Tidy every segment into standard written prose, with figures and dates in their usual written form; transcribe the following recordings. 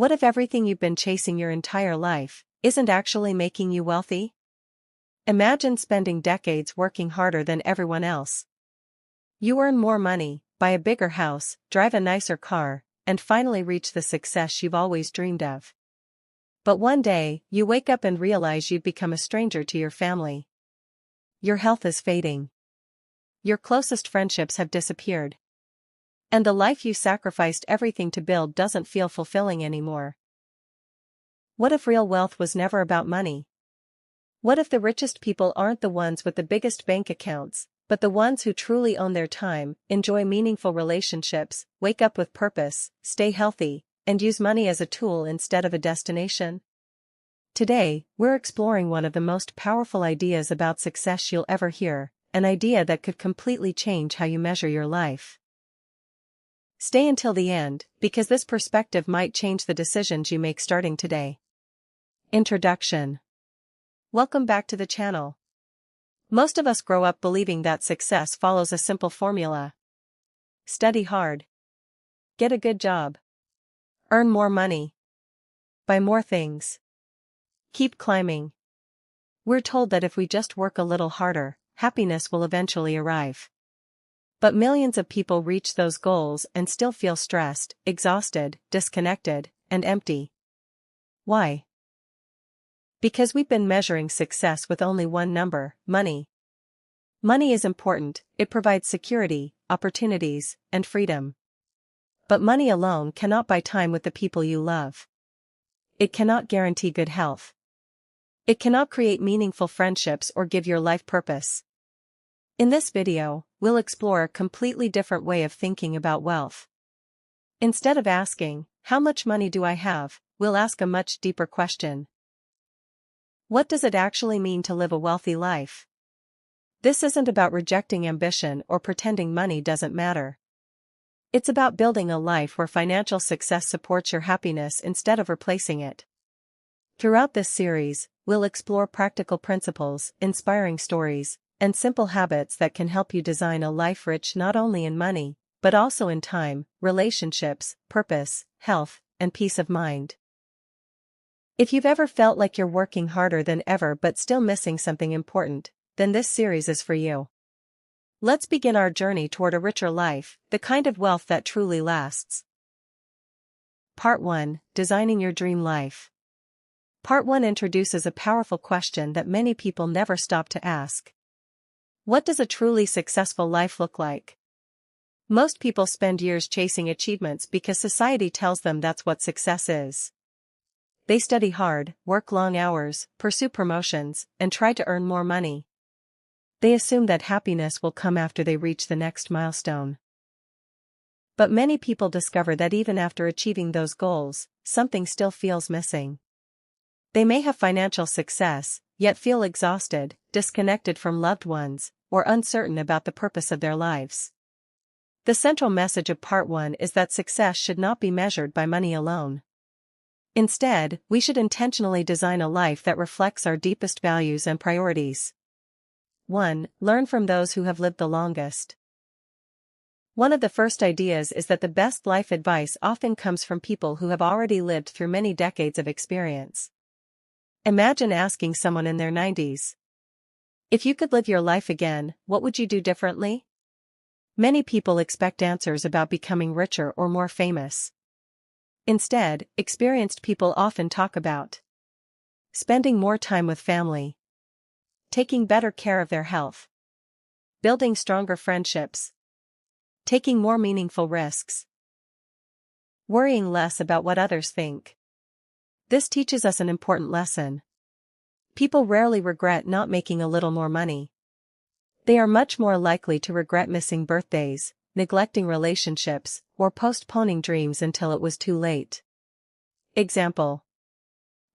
What if everything you've been chasing your entire life isn't actually making you wealthy? Imagine spending decades working harder than everyone else. You earn more money, buy a bigger house, drive a nicer car, and finally reach the success you've always dreamed of. But one day, you wake up and realize you've become a stranger to your family. Your health is fading. Your closest friendships have disappeared. And the life you sacrificed everything to build doesn't feel fulfilling anymore. What if real wealth was never about money? What if the richest people aren't the ones with the biggest bank accounts, but the ones who truly own their time, enjoy meaningful relationships, wake up with purpose, stay healthy, and use money as a tool instead of a destination? Today, we're exploring one of the most powerful ideas about success you'll ever hear, an idea that could completely change how you measure your life. Stay until the end, because this perspective might change the decisions you make starting today. Introduction. Welcome back to the channel. Most of us grow up believing that success follows a simple formula. Study hard. Get a good job. Earn more money. Buy more things. Keep climbing. We're told that if we just work a little harder, happiness will eventually arrive. But millions of people reach those goals and still feel stressed, exhausted, disconnected, and empty. Why? Because we've been measuring success with only one number, money. Money is important, it provides security, opportunities, and freedom. But money alone cannot buy time with the people you love. It cannot guarantee good health. It cannot create meaningful friendships or give your life purpose. In this video, we'll explore a completely different way of thinking about wealth. Instead of asking, "How much money do I have?" we'll ask a much deeper question. What does it actually mean to live a wealthy life? This isn't about rejecting ambition or pretending money doesn't matter. It's about building a life where financial success supports your happiness instead of replacing it. Throughout this series, we'll explore practical principles, inspiring stories, and simple habits that can help you design a life rich not only in money, but also in time, relationships, purpose, health, and peace of mind. If you've ever felt like you're working harder than ever but still missing something important, then this series is for you. Let's begin our journey toward a richer life, the kind of wealth that truly lasts. Part 1: Designing Your Dream Life. Part 1 introduces a powerful question that many people never stop to ask. What does a truly successful life look like? Most people spend years chasing achievements because society tells them that's what success is. They study hard, work long hours, pursue promotions, and try to earn more money. They assume that happiness will come after they reach the next milestone. But many people discover that even after achieving those goals, something still feels missing. They may have financial success, yet feel exhausted, disconnected from loved ones, or uncertain about the purpose of their lives. The central message of Part 1 is that success should not be measured by money alone. Instead, we should intentionally design a life that reflects our deepest values and priorities. 1. Learn from those who have lived the longest. One of the first ideas is that the best life advice often comes from people who have already lived through many decades of experience. Imagine asking someone in their 90s, "If you could live your life again, what would you do differently?" Many people expect answers about becoming richer or more famous. Instead, experienced people often talk about spending more time with family, taking better care of their health, building stronger friendships, taking more meaningful risks, worrying less about what others think. This teaches us an important lesson. People rarely regret not making a little more money. They are much more likely to regret missing birthdays, neglecting relationships, or postponing dreams until it was too late. Example.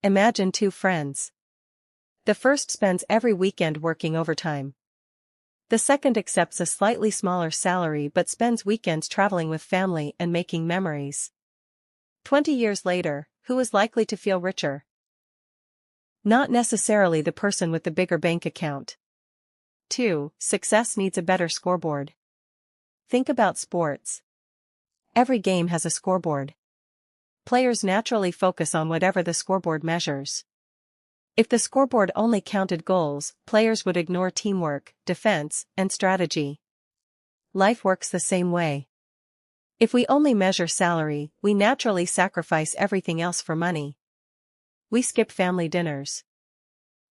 Imagine two friends. The first spends every weekend working overtime. The second accepts a slightly smaller salary but spends weekends traveling with family and making memories. 20 years later, who is likely to feel richer? Not necessarily the person with the bigger bank account. 2. Success needs a better scoreboard. Think about sports. Every game has a scoreboard. players naturally focus on whatever the scoreboard measures. If the scoreboard only counted goals, players would ignore teamwork, defense, and strategy. Life works the same way. If we only measure salary, we naturally sacrifice everything else for money. We skip family dinners.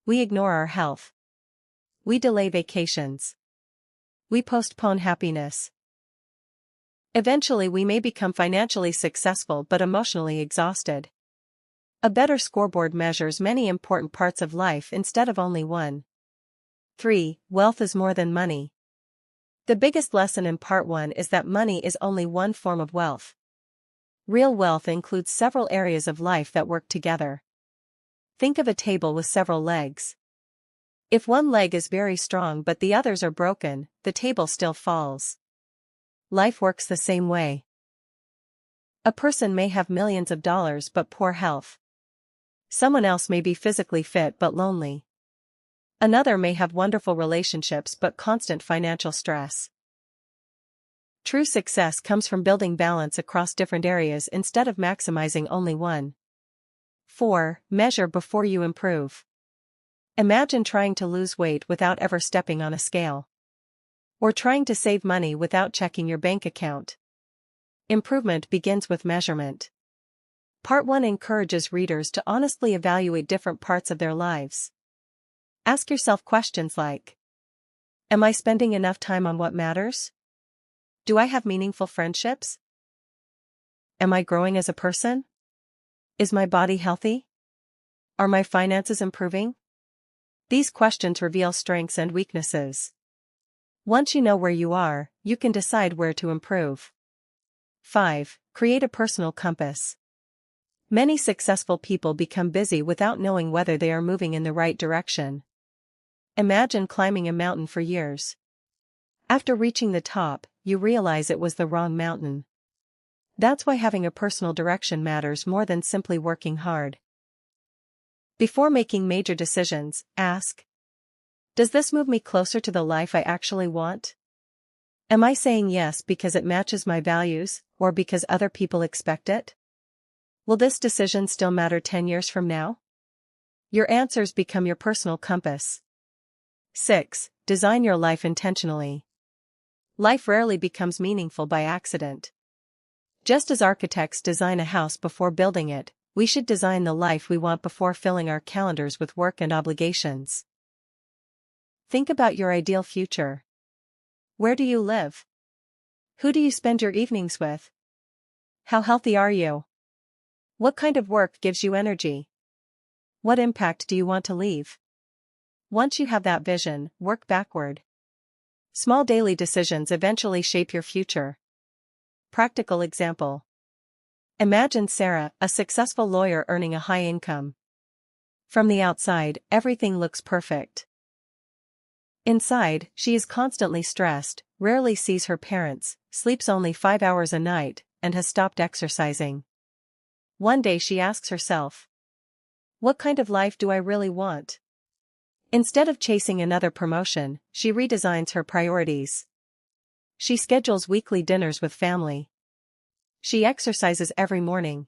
We ignore our health. We delay vacations. We postpone happiness. Eventually we may become financially successful but emotionally exhausted. A better scoreboard measures many important parts of life instead of only one. 3. Wealth is more than money. The biggest lesson in part 1 is that money is only one form of wealth. Real wealth includes several areas of life that work together. Think of a table with several legs. If one leg is very strong but the others are broken, the table still falls. Life works the same way. A person may have millions of dollars but poor health. Someone else may be physically fit but lonely. Another may have wonderful relationships but constant financial stress. True success comes from building balance across different areas instead of maximizing only one. 4. Measure before you improve. Imagine trying to lose weight without ever stepping on a scale. Or trying to save money without checking your bank account. Improvement begins with measurement. Part 1 encourages readers to honestly evaluate different parts of their lives. Ask yourself questions like: am I spending enough time on what matters? Do I have meaningful friendships? Am I growing as a person? Is my body healthy? Are my finances improving? These questions reveal strengths and weaknesses. Once you know where you are, you can decide where to improve. 5. Create a personal compass. Many successful people become busy without knowing whether they are moving in the right direction. Imagine climbing a mountain for years. After reaching the top, you realize it was the wrong mountain. That's why having a personal direction matters more than simply working hard. Before making major decisions, ask: does this move me closer to the life I actually want? Am I saying yes because it matches my values, or because other people expect it? Will this decision still matter 10 years from now? Your answers become your personal compass. 6. Design your life intentionally. Life rarely becomes meaningful by accident. Just as architects design a house before building it, we should design the life we want before filling our calendars with work and obligations. Think about your ideal future. Where do you live? Who do you spend your evenings with? How healthy are you? What kind of work gives you energy? What impact do you want to leave? Once you have that vision, work backward. Small daily decisions eventually shape your future. Practical example. Imagine Sarah, a successful lawyer earning a high income. From the outside, everything looks perfect. Inside, she is constantly stressed, rarely sees her parents, sleeps only 5 hours a night, and has stopped exercising. One day she asks herself, what kind of life do I really want? Instead of chasing another promotion, she redesigns her priorities. She schedules weekly dinners with family. She exercises every morning.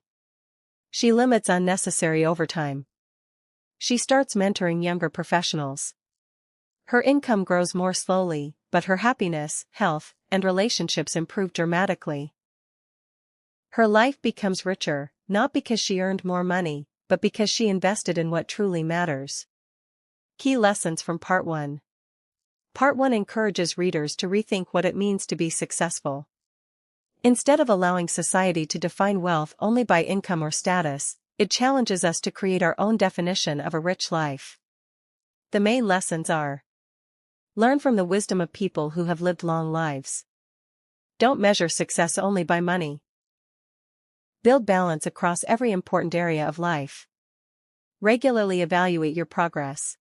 She limits unnecessary overtime. She starts mentoring younger professionals. Her income grows more slowly, but her happiness, health, and relationships improve dramatically. Her life becomes richer, not because she earned more money, but because she invested in what truly matters. Key lessons from Part 1. Part 1 encourages readers to rethink what it means to be successful. Instead of allowing society to define wealth only by income or status, it challenges us to create our own definition of a rich life. The main lessons are: learn from the wisdom of people who have lived long lives. Don't measure success only by money. Build balance across every important area of life. Regularly evaluate your progress.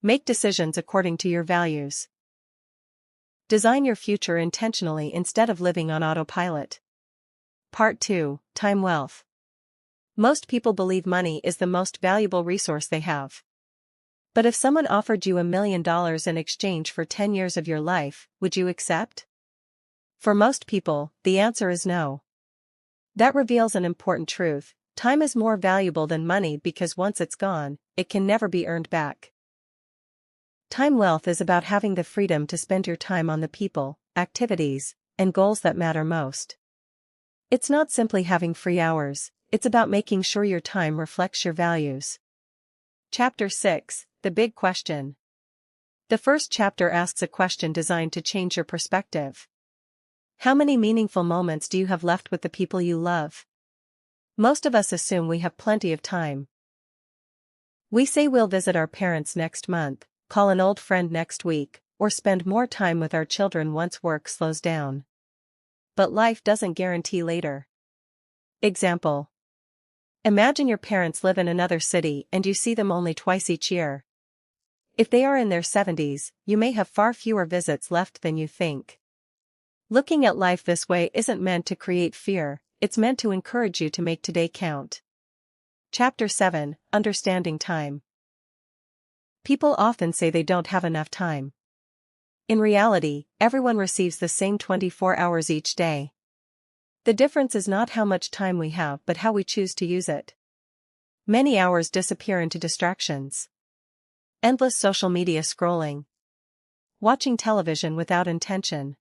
Make decisions according to your values. Design your future intentionally instead of living on autopilot. Part 2. Time wealth. Most people believe money is the most valuable resource they have. But if someone offered you $1 million in exchange for 10 years of your life, would you accept? For most people, the answer is no. That reveals an important truth: time is more valuable than money because once it's gone, it can never be earned back. Time wealth is about having the freedom to spend your time on the people, activities, and goals that matter most. It's not simply having free hours, it's about making sure your time reflects your values. Chapter 6: The Big Question. The first chapter asks a question designed to change your perspective. How many meaningful moments do you have left with the people you love? Most of us assume we have plenty of time. We say we'll visit our parents next month, call an old friend next week, or spend more time with our children once work slows down. But life doesn't guarantee later. Example: imagine your parents live in another city and you see them only twice each year. If they are in their 70s, you may have far fewer visits left than you think. Looking at life this way isn't meant to create fear, it's meant to encourage you to make today count. Chapter 7: Understanding Time. People often say they don't have enough time. In reality, everyone receives the same 24 hours each day. The difference is not how much time we have but how we choose to use it. Many hours disappear into distractions. Endless social media scrolling. Watching television without intention.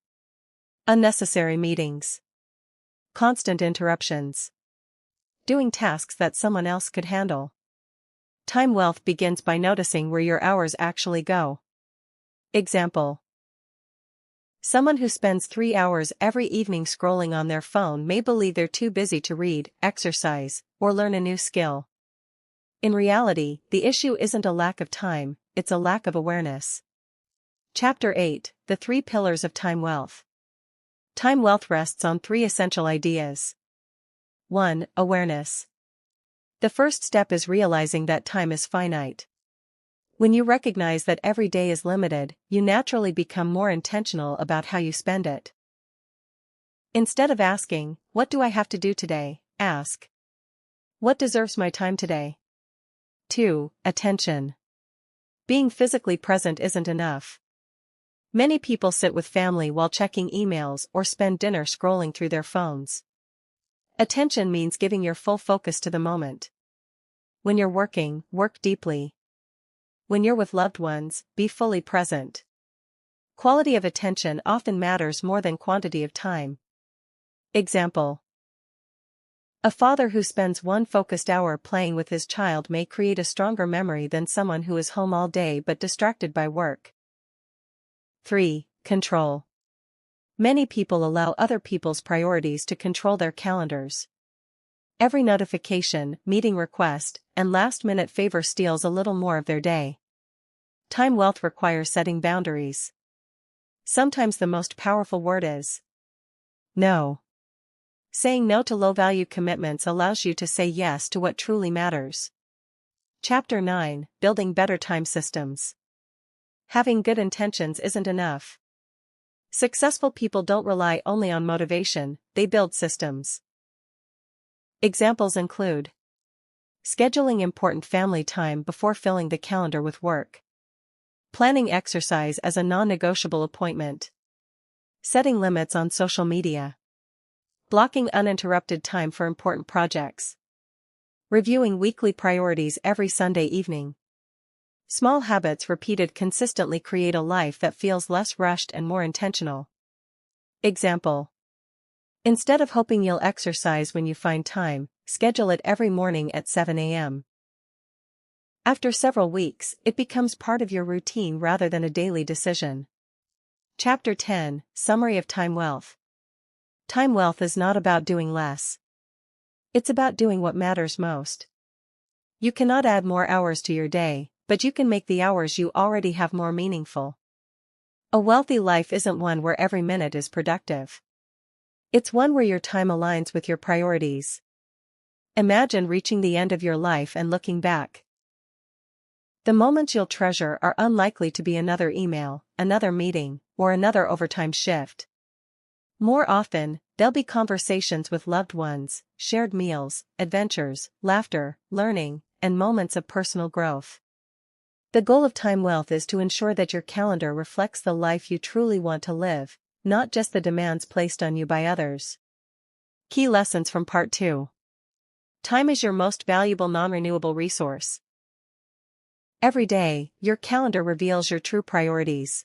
Unnecessary meetings. Constant interruptions. Doing tasks that someone else could handle. Time wealth begins by noticing where your hours actually go. Example: someone who spends 3 hours every evening scrolling on their phone may believe they're too busy to read, exercise, or learn a new skill. In reality, the issue isn't a lack of time, it's a lack of awareness. Chapter 8: The 3 Pillars of Time Wealth. Time wealth rests on 3 essential ideas. 1. Awareness. The first step is realizing that time is finite. When you recognize that every day is limited, you naturally become more intentional about how you spend it. Instead of asking, "What do I have to do today?" ask, "What deserves my time today?" 2. Attention. Being physically present isn't enough. Many people sit with family while checking emails or spend dinner scrolling through their phones. Attention means giving your full focus to the moment. When you're working, work deeply. When you're with loved ones, be fully present. Quality of attention often matters more than quantity of time. Example: a father who spends 1 focused hour playing with his child may create a stronger memory than someone who is home all day but distracted by work. 3. Control. Many people allow other people's priorities to control their calendars. Every notification, meeting request, and last-minute favor steals a little more of their day. Time wealth requires setting boundaries. Sometimes the most powerful word is no. Saying no to low-value commitments allows you to say yes to what truly matters. Chapter 9: Building Better Time Systems. Having good intentions isn't enough. Successful people don't rely only on motivation, they build systems. Examples include scheduling important family time before filling the calendar with work. Planning exercise as a non-negotiable appointment. Setting limits on social media. Blocking uninterrupted time for important projects. Reviewing weekly priorities every Sunday evening. Small habits repeated consistently create a life that feels less rushed and more intentional. Example: instead of hoping you'll exercise when you find time, schedule it every morning at 7 a.m. After several weeks, it becomes part of your routine rather than a daily decision. Chapter 10: Summary of Time Wealth. Time wealth is not about doing less. It's about doing what matters most. You cannot add more hours to your day, but you can make the hours you already have more meaningful. A wealthy life isn't one where every minute is productive. It's one where your time aligns with your priorities. Imagine reaching the end of your life and looking back. The moments you'll treasure are unlikely to be another email, another meeting, or another overtime shift. More often, they'll be conversations with loved ones, shared meals, adventures, laughter, learning, and moments of personal growth. The goal of time wealth is to ensure that your calendar reflects the life you truly want to live, not just the demands placed on you by others. Key lessons from Part 2. Time is your most valuable non-renewable resource. Every day, your calendar reveals your true priorities.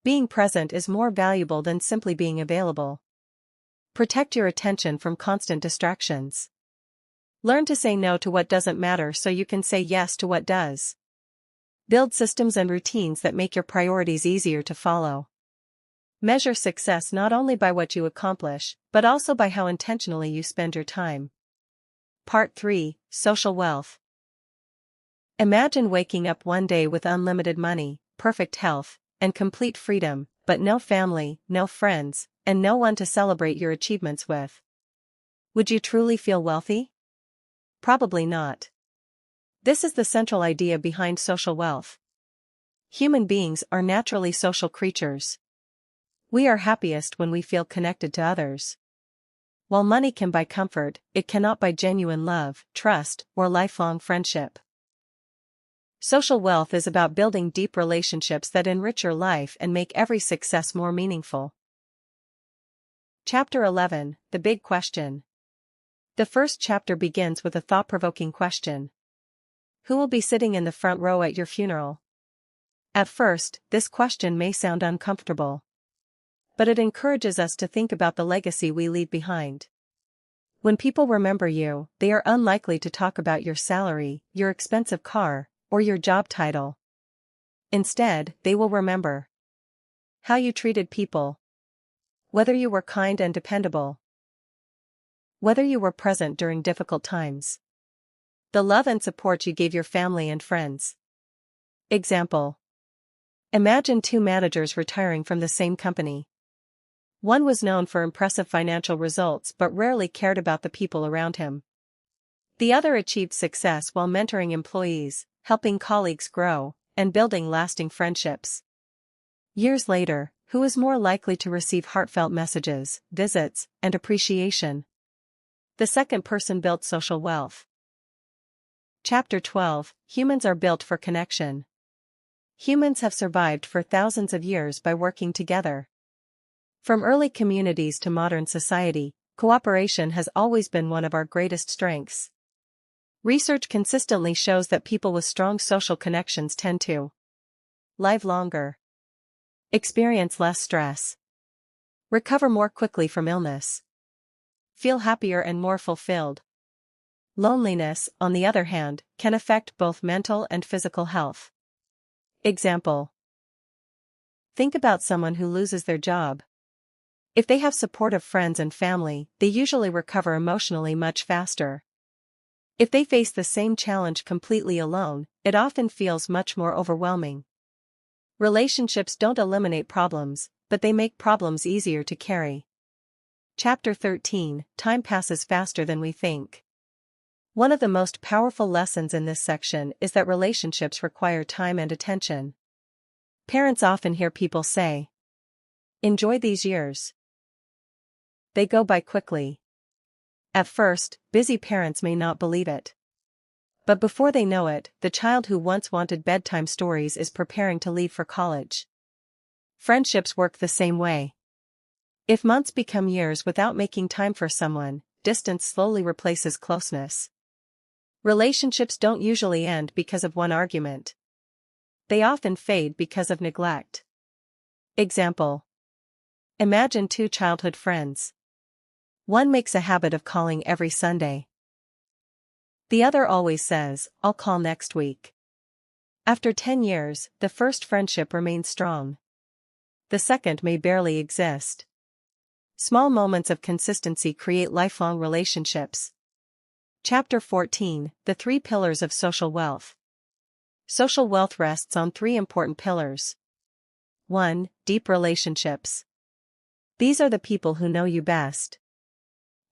Being present is more valuable than simply being available. Protect your attention from constant distractions. Learn to say no to what doesn't matter so you can say yes to what does. Build systems and routines that make your priorities easier to follow. Measure success not only by what you accomplish, but also by how intentionally you spend your time. Part 3. Social wealth. Imagine waking up one day with unlimited money, perfect health, and complete freedom, but no family, no friends, and no one to celebrate your achievements with. Would you truly feel wealthy? Probably not. This is the central idea behind social wealth. Human beings are naturally social creatures. We are happiest when we feel connected to others. While money can buy comfort, it cannot buy genuine love, trust, or lifelong friendship. Social wealth is about building deep relationships that enrich your life and make every success more meaningful. Chapter 11. The Big Question. The first chapter begins with a thought-provoking question. Who will be sitting in the front row at your funeral? At first, this question may sound uncomfortable. But it encourages us to think about the legacy we leave behind. When people remember you, they are unlikely to talk about your salary, your expensive car, or your job title. Instead, they will remember how you treated people, whether you were kind and dependable, whether you were present during difficult times, the love and support you gave your family and friends. Example. Imagine two managers retiring from the same company. One was known for impressive financial results but rarely cared about the people around him. The other achieved success while mentoring employees, helping colleagues grow, and building lasting friendships. Years later, who is more likely to receive heartfelt messages, visits, and appreciation? The second person built social wealth. Chapter 12. Humans are built for connection. Humans have survived for thousands of years by working together. From early communities to modern society, cooperation has always been one of our greatest strengths. Research consistently shows that people with strong social connections tend to live longer, experience less stress, recover more quickly from illness, feel happier and more fulfilled. Loneliness, on the other hand, can affect both mental and physical health. Example. Think about someone who loses their job. If they have supportive friends and family, they usually recover emotionally much faster. If they face the same challenge completely alone, it often feels much more overwhelming. Relationships don't eliminate problems, but they make problems easier to carry. Chapter 13. Time passes faster than we think. One of the most powerful lessons in this section is that relationships require time and attention. Parents often hear people say, "Enjoy these years. They go by quickly." At first, busy parents may not believe it. But before they know it, the child who once wanted bedtime stories is preparing to leave for college. Friendships work the same way. If months become years without making time for someone, distance slowly replaces closeness. Relationships don't usually end because of one argument. They often fade because of neglect. Example. Imagine two childhood friends. One makes a habit of calling every Sunday. The other always says, "I'll call next week." After 10 years, the first friendship remains strong. The second may barely exist. Small moments of consistency create lifelong relationships. Chapter 14. The Three Pillars of Social Wealth. Social wealth rests on three important pillars. 1. Deep relationships. These are the people who know you best.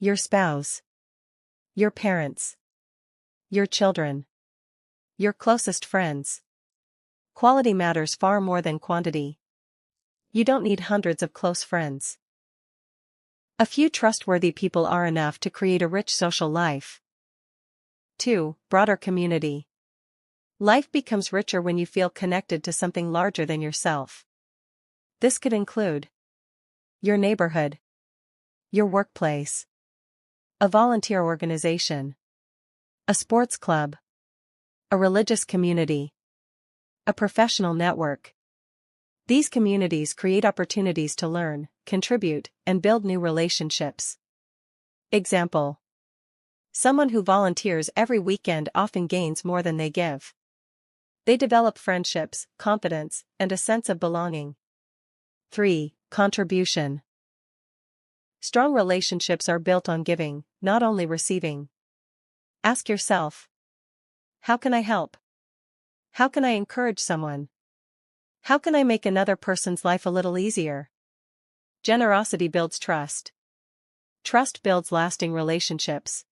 Your spouse, your parents, your children, your closest friends. Quality matters far more than quantity. You don't need hundreds of close friends. A few trustworthy people are enough to create a rich social life. 2. Broader community. Life becomes richer when you feel connected to something larger than yourself. This could include your neighborhood, your workplace, A volunteer organization. A sports club. A religious community. A professional network. These communities create opportunities to learn, contribute, and build new relationships. Example. Someone who volunteers every weekend often gains more than they give. They develop friendships, confidence, and a sense of belonging. 3. Contribution. Strong relationships are built on giving, not only receiving. Ask yourself, how can I help? How can I encourage someone? How can I make another person's life a little easier? Generosity builds trust. Trust builds lasting relationships.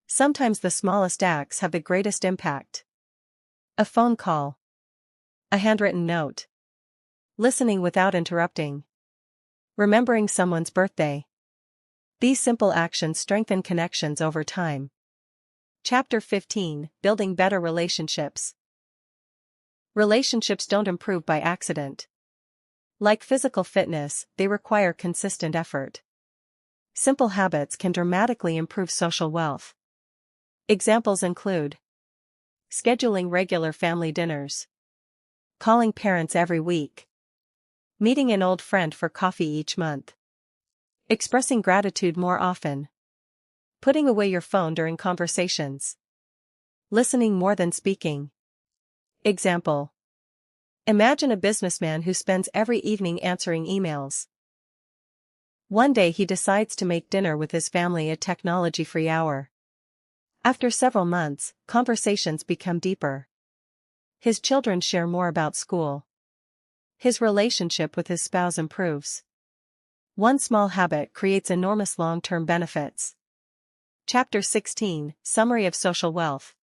Sometimes the smallest acts have the greatest impact. A phone call. A handwritten note. Listening without interrupting. Remembering someone's birthday. These simple actions strengthen connections over time. Chapter 15: Building Better Relationships. Relationships don't improve by accident. Like physical fitness, they require consistent effort. Simple habits can dramatically improve social wealth. Examples include scheduling regular family dinners, calling parents every week, meeting an old friend for coffee each month, expressing gratitude more often, putting away your phone during conversations, listening more than speaking. Example. Imagine a businessman who spends every evening answering emails. One day he decides to make dinner with his family a technology-free hour. After several months, conversations become deeper. His children share more about school. His relationship with his spouse improves. One small habit creates enormous long-term benefits. Chapter 16: Summary of Social Wealth.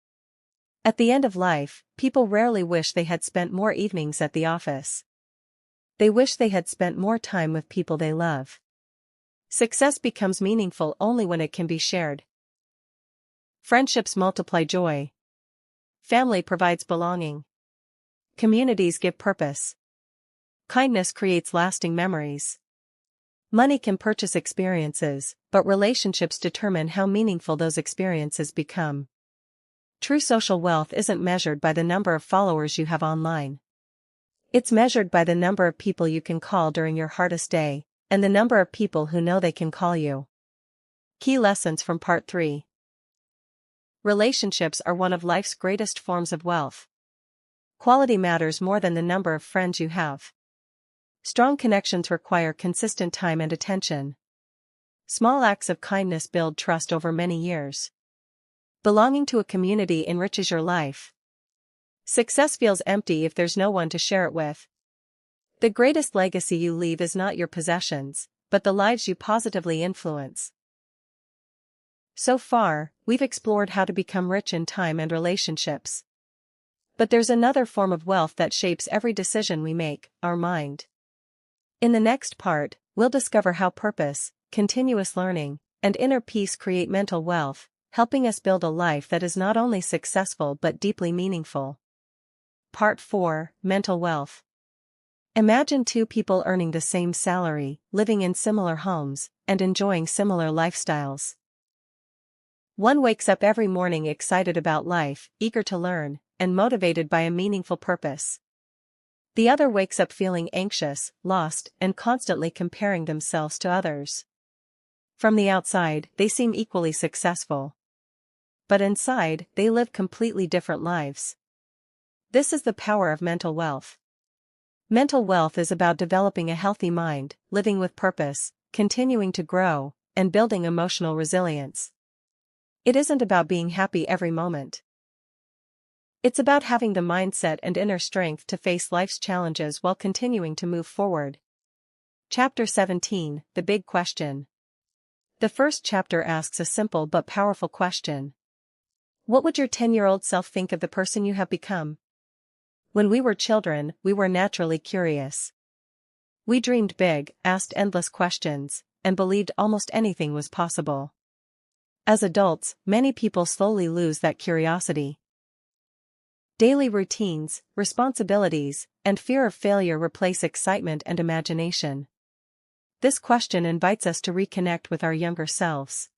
At the end of life, people rarely wish they had spent more evenings at the office. They wish they had spent more time with people they love. Success becomes meaningful only when it can be shared. Friendships multiply joy. Family provides belonging. Communities give purpose. Kindness creates lasting memories. Money can purchase experiences, but relationships determine how meaningful those experiences become. True social wealth isn't measured by the number of followers you have online. It's measured by the number of people you can call during your hardest day, and the number of people who know they can call you. Key lessons from Part 3. Relationships are one of life's greatest forms of wealth. Quality matters more than the number of friends you have. Strong connections require consistent time and attention. Small acts of kindness build trust over many years. Belonging to a community enriches your life. Success feels empty if there's no one to share it with. The greatest legacy you leave is not your possessions, but the lives you positively influence. So far, we've explored how to become rich in time and relationships. But there's another form of wealth that shapes every decision we make: our mind. In the next part, we'll discover how purpose, continuous learning, and inner peace create mental wealth, helping us build a life that is not only successful but deeply meaningful. Part 4: Mental Wealth. Imagine two people earning the same salary, living in similar homes, and enjoying similar lifestyles. One wakes up every morning excited about life, eager to learn, and motivated by a meaningful purpose. The other wakes up feeling anxious, lost, and constantly comparing themselves to others. From the outside, they seem equally successful. But inside, they live completely different lives. This is the power of mental wealth. Mental wealth is about developing a healthy mind, living with purpose, continuing to grow, and building emotional resilience. It isn't about being happy every moment. It's about having the mindset and inner strength to face life's challenges while continuing to move forward. Chapter 17: The Big Question. The first chapter asks a simple but powerful question. What would your 10-year-old self think of the person you have become? When we were children, we were naturally curious. We dreamed big, asked endless questions, and believed almost anything was possible. As adults, many people slowly lose that curiosity. Daily routines, responsibilities, and fear of failure replace excitement and imagination. This question invites us to reconnect with our younger selves.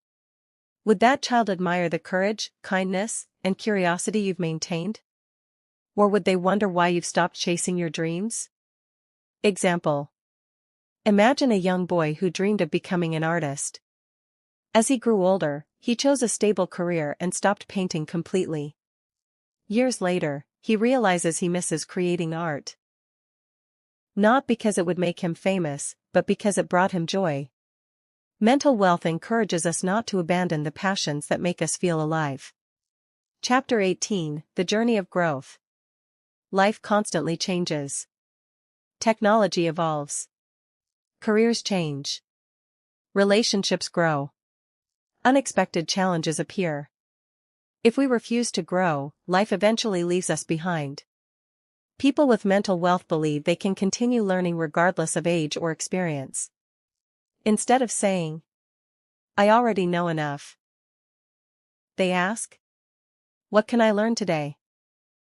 Would that child admire the courage, kindness, and curiosity you've maintained? Or would they wonder why you've stopped chasing your dreams? Example. Imagine a young boy who dreamed of becoming an artist. As he grew older, he chose a stable career and stopped painting completely. Years later, he realizes he misses creating art. Not because it would make him famous, but because it brought him joy. Mental wealth encourages us not to abandon the passions that make us feel alive. Chapter 18: The Journey of Growth. Life constantly changes. Technology evolves. Careers change. Relationships grow. Unexpected challenges appear. If we refuse to grow, life eventually leaves us behind. People with mental wealth believe they can continue learning regardless of age or experience. Instead of saying, "I already know enough," they ask, "What can I learn today?"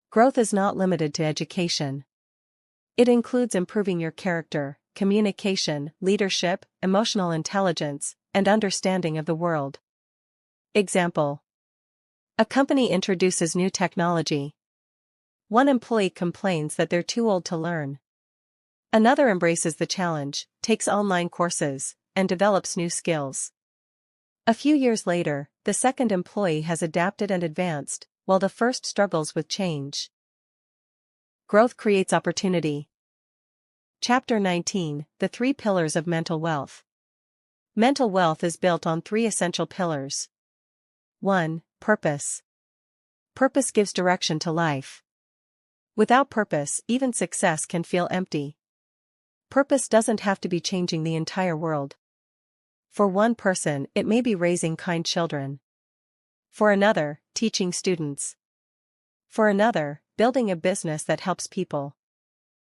Growth is not limited to education. It includes improving your character, communication, leadership, emotional intelligence, and understanding of the world. Example. A company introduces new technology. One employee complains that they're too old to learn. Another embraces the challenge, takes online courses, and develops new skills. A few years later, the second employee has adapted and advanced, while the first struggles with change. Growth creates opportunity. Chapter 19: The Three Pillars of Mental Wealth. Mental wealth is built on three essential pillars. 1. Purpose. Purpose gives direction to life. Without purpose, even success can feel empty. Purpose doesn't have to be changing the entire world. For one person, it may be raising kind children. For another, teaching students. For another, building a business that helps people.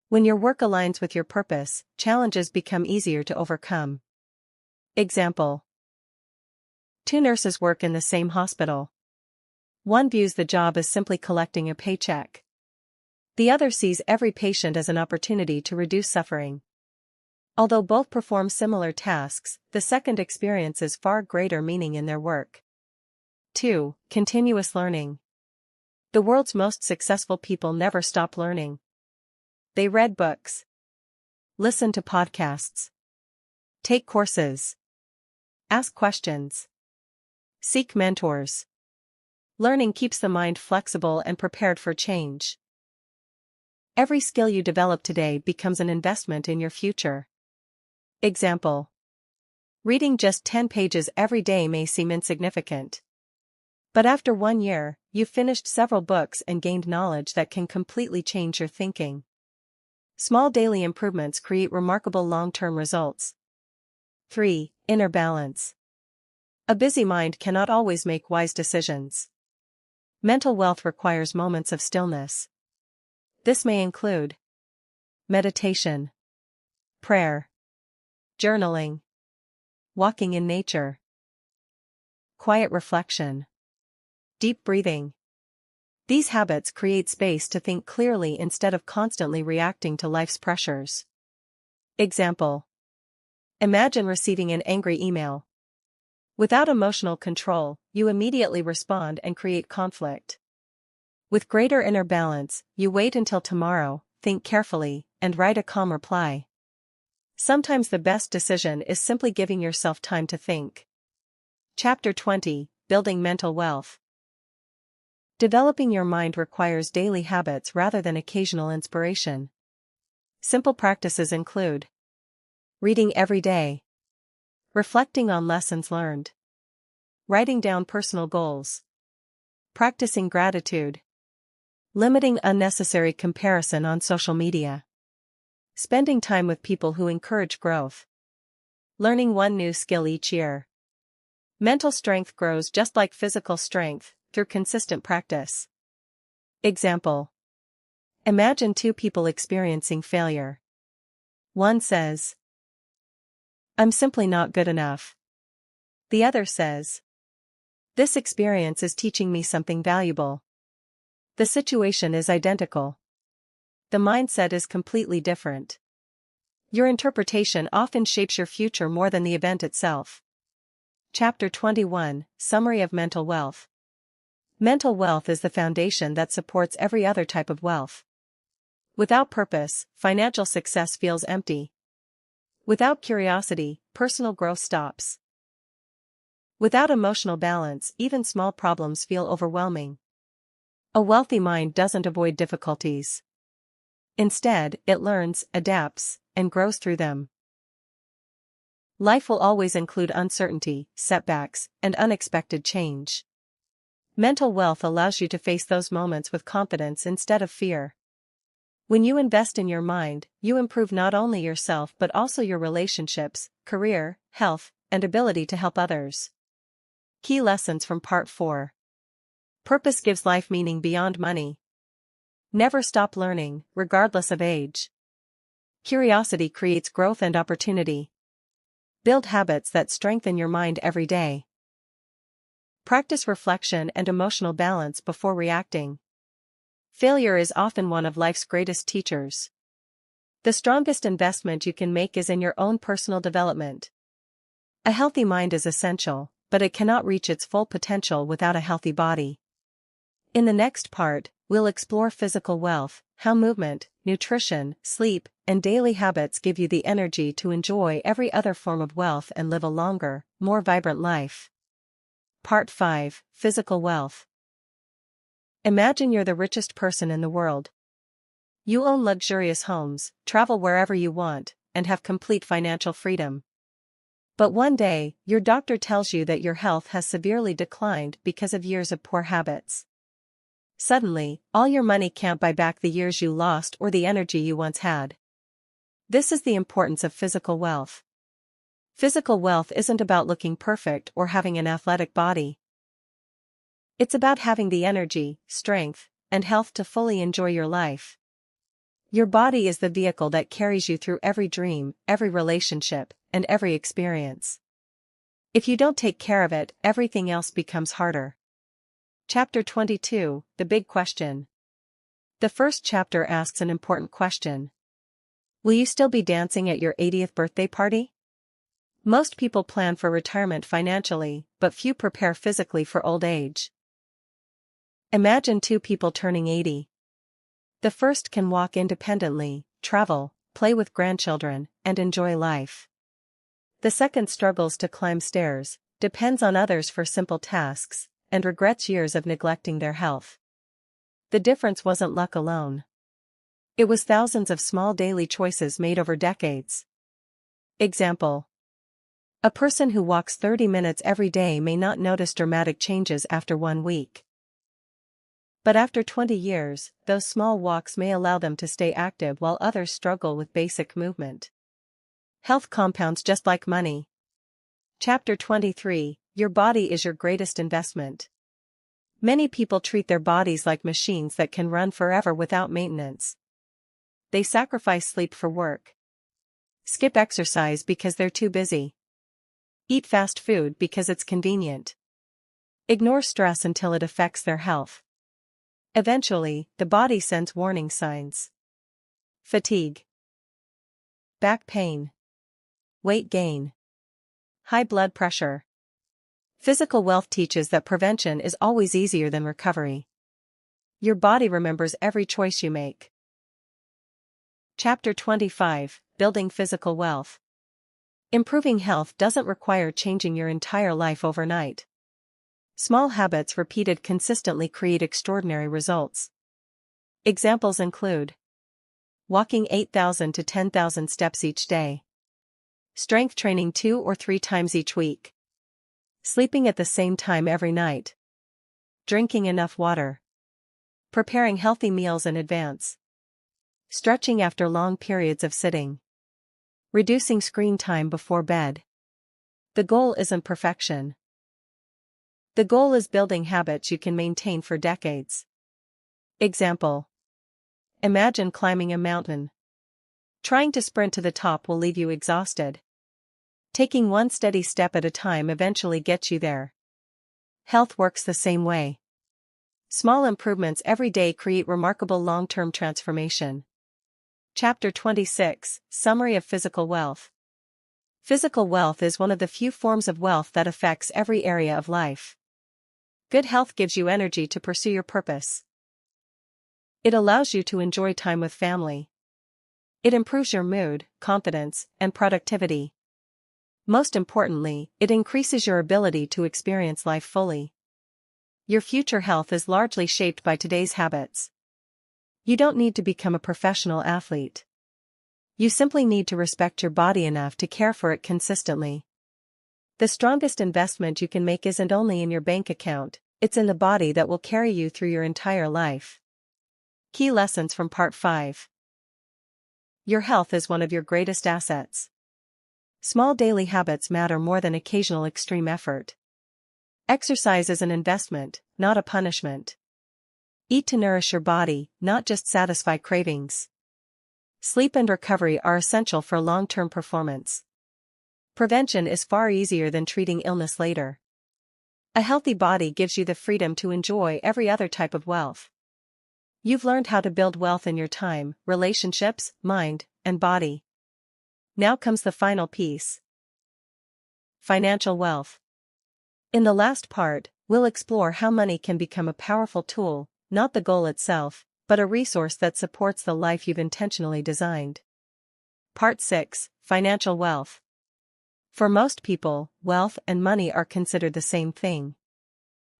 When your work aligns with your purpose, challenges become easier to overcome. Example. Two nurses work in the same hospital. One views the job as simply collecting a paycheck. The other sees every patient as an opportunity to reduce suffering. Although both perform similar tasks, the second experiences far greater meaning in their work. 2. Continuous learning. The world's most successful people never stop learning. They read books, listen to podcasts, take courses, ask questions, seek mentors. Learning keeps the mind flexible and prepared for change. Every skill you develop today becomes an investment in your future. Example. Reading just 10 pages every day may seem insignificant. But after 1 year, you've finished several books and gained knowledge that can completely change your thinking. Small daily improvements create remarkable long-term results. 3. Inner balance. A busy mind cannot always make wise decisions. Mental wealth requires moments of stillness. This may include meditation, prayer, journaling, walking in nature, quiet reflection, deep breathing. These habits create space to think clearly instead of constantly reacting to life's pressures. Example. Imagine receiving an angry email. Without emotional control, you immediately respond and create conflict. With greater inner balance, you wait until tomorrow, think carefully, and write a calm reply. Sometimes the best decision is simply giving yourself time to think. Chapter 20: Building Mental Wealth. Developing your mind requires daily habits rather than occasional inspiration. Simple practices include reading every day, reflecting on lessons learned, writing down personal goals, practicing gratitude, limiting unnecessary comparison on social media, spending time with people who encourage growth, learning one new skill each year. Mental strength grows just like physical strength, through consistent practice. Example. Imagine two people experiencing failure. One says, "I'm simply not good enough." The other says, "This experience is teaching me something valuable." The situation is identical. The mindset is completely different. Your interpretation often shapes your future more than the event itself. Chapter 21, Summary of Mental Wealth. Mental wealth is the foundation that supports every other type of wealth. Without purpose, financial success feels empty. Without curiosity, personal growth stops. Without emotional balance, even small problems feel overwhelming. A wealthy mind doesn't avoid difficulties. Instead, it learns, adapts, and grows through them. Life will always include uncertainty, setbacks, and unexpected change. Mental wealth allows you to face those moments with confidence instead of fear. When you invest in your mind, you improve not only yourself but also your relationships, career, health, and ability to help others. Key lessons from Part 4. Purpose gives life meaning beyond money. Never stop learning, regardless of age. Curiosity creates growth and opportunity. Build habits that strengthen your mind every day. Practice reflection and emotional balance before reacting. Failure is often one of life's greatest teachers. The strongest investment you can make is in your own personal development. A healthy mind is essential, but it cannot reach its full potential without a healthy body. In the next part, we'll explore physical wealth, how movement, nutrition, sleep, and daily habits give you the energy to enjoy every other form of wealth and live a longer, more vibrant life. Part 5, Physical Wealth. Imagine you're the richest person in the world. You own luxurious homes, travel wherever you want, and have complete financial freedom. But one day, your doctor tells you that your health has severely declined because of years of poor habits. Suddenly, all your money can't buy back the years you lost or the energy you once had. This is the importance of physical wealth. Physical wealth isn't about looking perfect or having an athletic body. It's about having the energy, strength, and health to fully enjoy your life. Your body is the vehicle that carries you through every dream, every relationship, and every experience. If you don't take care of it, everything else becomes harder. Chapter 22, The Big Question. The first chapter asks an important question. Will you still be dancing at your 80th birthday party? Most people plan for retirement financially, but few prepare physically for old age. Imagine two people turning 80. The first can walk independently, travel, play with grandchildren, and enjoy life. The second struggles to climb stairs, depends on others for simple tasks, and regrets years of neglecting their health. The difference wasn't luck alone. It was thousands of small daily choices made over decades. Example. A person who walks 30 minutes every day may not notice dramatic changes after 1 week. But after 20 years, those small walks may allow them to stay active while others struggle with basic movement. Health compounds just like money. Chapter 23, Your body is your greatest investment. Many people treat their bodies like machines that can run forever without maintenance. They sacrifice sleep for work. Skip exercise because they're too busy. Eat fast food because it's convenient. Ignore stress until it affects their health. Eventually, the body sends warning signs. Fatigue. Back pain. Weight gain. High blood pressure. Physical wealth teaches that prevention is always easier than recovery. Your body remembers every choice you make. Chapter 25, Building Physical Wealth. Improving health doesn't require changing your entire life overnight. Small habits repeated consistently create extraordinary results. Examples include walking 8,000 to 10,000 steps each day, strength training 2 or 3 times each week, sleeping at the same time every night, drinking enough water, preparing healthy meals in advance, stretching after long periods of sitting, reducing screen time before bed. The goal isn't perfection. The goal is building habits you can maintain for decades. Example. Imagine climbing a mountain. Trying to sprint to the top will leave you exhausted. Taking one steady step at a time eventually gets you there. Health works the same way. Small improvements every day create remarkable long-term transformation. Chapter 26, Summary of Physical Wealth. Physical wealth is one of the few forms of wealth that affects every area of life. Good health gives you energy to pursue your purpose. It allows you to enjoy time with family. It improves your mood, confidence, and productivity. Most importantly, it increases your ability to experience life fully. Your future health is largely shaped by today's habits. You don't need to become a professional athlete. You simply need to respect your body enough to care for it consistently. The strongest investment you can make isn't only in your bank account, it's in the body that will carry you through your entire life. Key lessons from Part 5. Your health is one of your greatest assets. Small daily habits matter more than occasional extreme effort. Exercise is an investment, not a punishment. Eat to nourish your body, not just satisfy cravings. Sleep and recovery are essential for long-term performance. Prevention is far easier than treating illness later. A healthy body gives you the freedom to enjoy every other type of wealth. You've learned how to build wealth in your time, relationships, mind, and body. Now comes the final piece. Financial wealth. In the last part, we'll explore how money can become a powerful tool, not the goal itself, but a resource that supports the life you've intentionally designed. Part 6. Financial wealth. For most people, wealth and money are considered the same thing.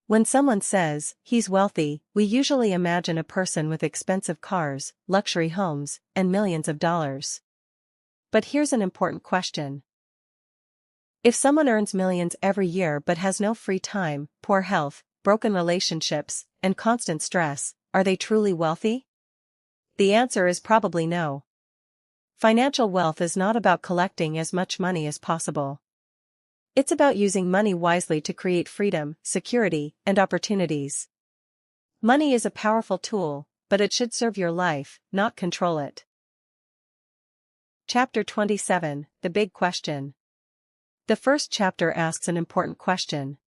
When someone says, "he's wealthy," we usually imagine a person with expensive cars, luxury homes, and millions of dollars. But here's an important question. If someone earns millions every year but has no free time, poor health, broken relationships, and constant stress, are they truly wealthy? The answer is probably no. Financial wealth is not about collecting as much money as possible. It's about using money wisely to create freedom, security, and opportunities. Money is a powerful tool, but it should serve your life, not control it. Chapter 27, The Big Question. The first chapter asks an important question.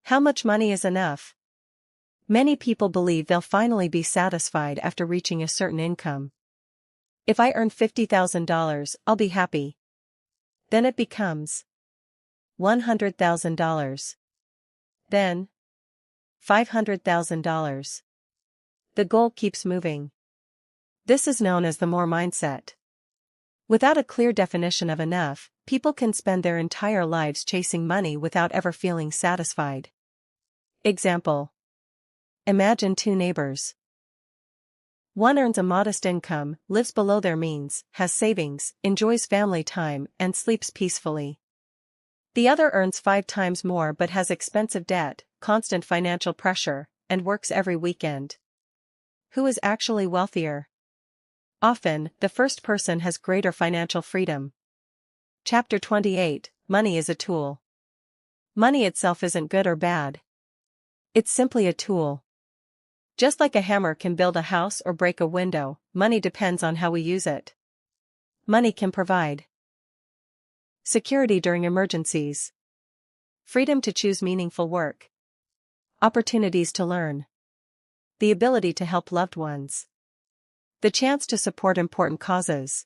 How much money is enough? Many people believe they'll finally be satisfied after reaching a certain income. If I earn $50,000, I'll be happy. Then it becomes $100,000. Then $500,000. The goal keeps moving. This is known as the more mindset. Without a clear definition of enough, people can spend their entire lives chasing money without ever feeling satisfied. Example. Imagine two neighbors. One earns a modest income, lives below their means, has savings, enjoys family time, and sleeps peacefully. The other earns 5 times more but has expensive debt, constant financial pressure, and works every weekend. Who is actually wealthier? Often, the first person has greater financial freedom. Chapter 28, Money is a Tool. Money itself isn't good or bad. It's simply a tool. Just like a hammer can build a house or break a window, money depends on how we use it. Money can provide security during emergencies, freedom to choose meaningful work, opportunities to learn, the ability to help loved ones, the chance to support important causes.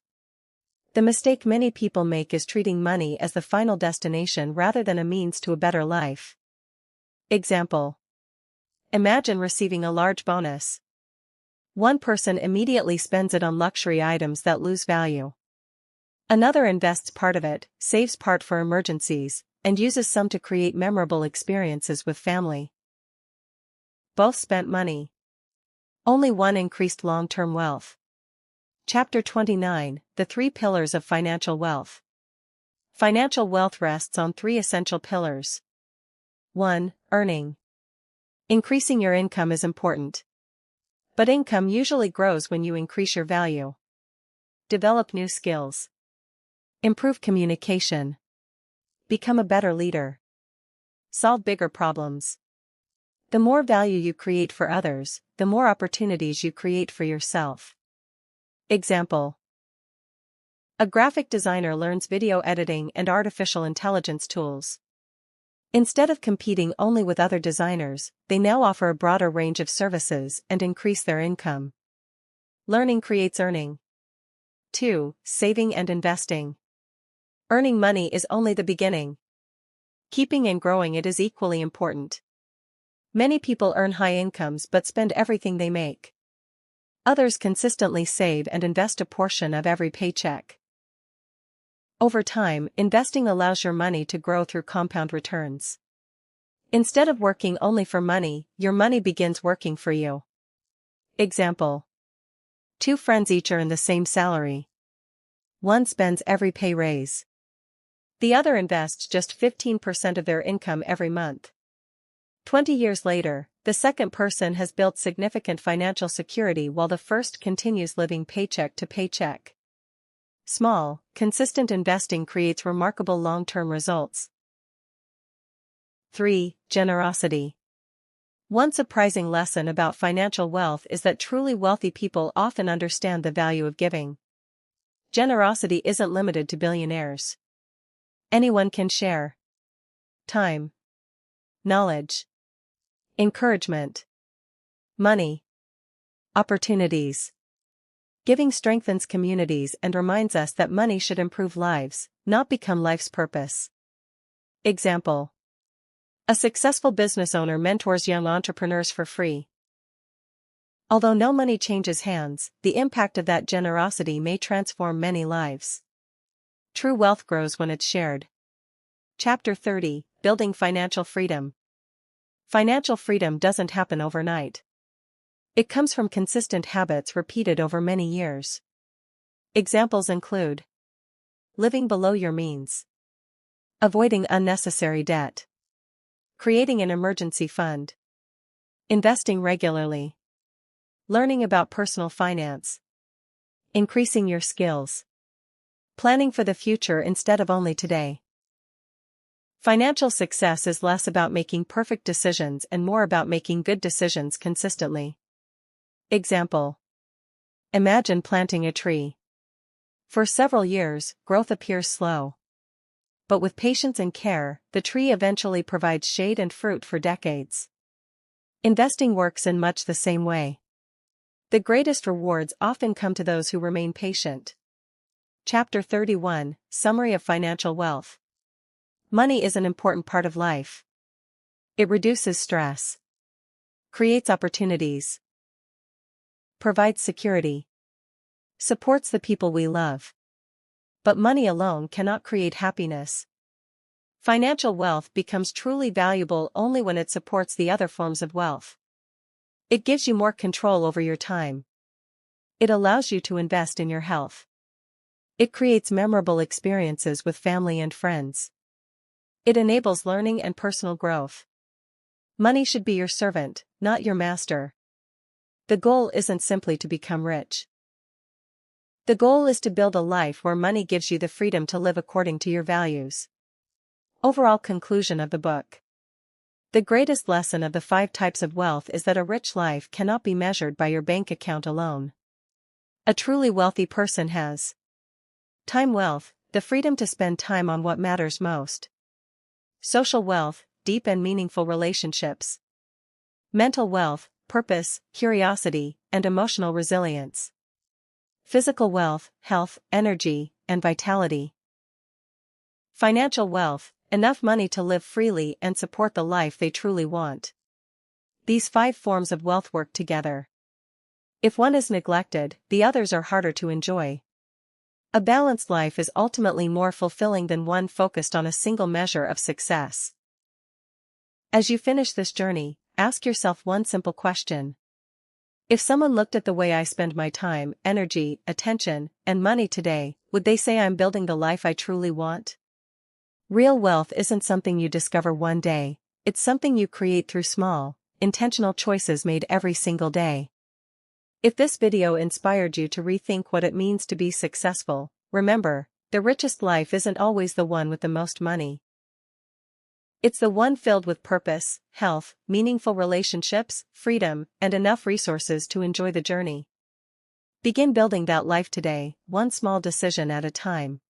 The mistake many people make is treating money as the final destination rather than a means to a better life. Example. Imagine receiving a large bonus. One person immediately spends it on luxury items that lose value. Another invests part of it, saves part for emergencies, and uses some to create memorable experiences with family. Both spent money. Only one increased long-term wealth. Chapter 29, The 3 Pillars of Financial Wealth. Financial wealth rests on 3 essential pillars. 1. Earning. Increasing your income is important. But income usually grows when you increase your value. Develop new skills. Improve communication. Become a better leader. Solve bigger problems. The more value you create for others, the more opportunities you create for yourself. Example. A graphic designer learns video editing and artificial intelligence tools. Instead of competing only with other designers, they now offer a broader range of services and increase their income. Learning creates earning. 2. Saving and investing. Earning money is only the beginning. Keeping and growing it is equally important. Many people earn high incomes but spend everything they make. Others consistently save and invest a portion of every paycheck. Over time, investing allows your money to grow through compound returns. Instead of working only for money, your money begins working for you. Example. Two friends each earn the same salary. One spends every pay raise. The other invests just 15% of their income every month. 20 years later, the second person has built significant financial security while the first continues living paycheck to paycheck. Small, consistent investing creates remarkable long-term results. 3. Generosity. One surprising lesson about financial wealth is that truly wealthy people often understand the value of giving. Generosity isn't limited to billionaires. Anyone can share time, knowledge, encouragement, money, opportunities. Giving strengthens communities and reminds us that money should improve lives, not become life's purpose. Example. A successful business owner mentors young entrepreneurs for free. Although no money changes hands, the impact of that generosity may transform many lives. True wealth grows when it's shared. Chapter 30, Building Financial Freedom. Financial freedom doesn't happen overnight. It comes from consistent habits repeated over many years. Examples include living below your means, avoiding unnecessary debt, creating an emergency fund, investing regularly, learning about personal finance, increasing your skills, planning for the future instead of only today. Financial success is less about making perfect decisions and more about making good decisions consistently. Example. Imagine planting a tree. For several years, growth appears slow. But with patience and care, the tree eventually provides shade and fruit for decades. Investing works in much the same way. The greatest rewards often come to those who remain patient. Chapter 31, Summary of Financial Wealth. Money is an important part of life. It reduces stress, creates opportunities, provides security, supports the people we love. But money alone cannot create happiness. Financial wealth becomes truly valuable only when it supports the other forms of wealth. It gives you more control over your time. It allows you to invest in your health. It creates memorable experiences with family and friends. It enables learning and personal growth. Money should be your servant, not your master. The goal isn't simply to become rich. The goal is to build a life where money gives you the freedom to live according to your values. Overall conclusion of the book. The greatest lesson of the 5 types of wealth is that a rich life cannot be measured by your bank account alone. A truly wealthy person has time wealth, the freedom to spend time on what matters most. Social wealth, deep and meaningful relationships. Mental wealth, purpose, curiosity, and emotional resilience. Physical wealth, health, energy, and vitality. Financial wealth, enough money to live freely and support the life they truly want. These 5 forms of wealth work together. If one is neglected, the others are harder to enjoy. A balanced life is ultimately more fulfilling than one focused on a single measure of success. As you finish this journey, ask yourself one simple question. If someone looked at the way I spend my time, energy, attention, and money today, would they say I'm building the life I truly want? Real wealth isn't something you discover one day, it's something you create through small, intentional choices made every single day. If this video inspired you to rethink what it means to be successful, remember, the richest life isn't always the one with the most money. It's the one filled with purpose, health, meaningful relationships, freedom, and enough resources to enjoy the journey. Begin building that life today, one small decision at a time.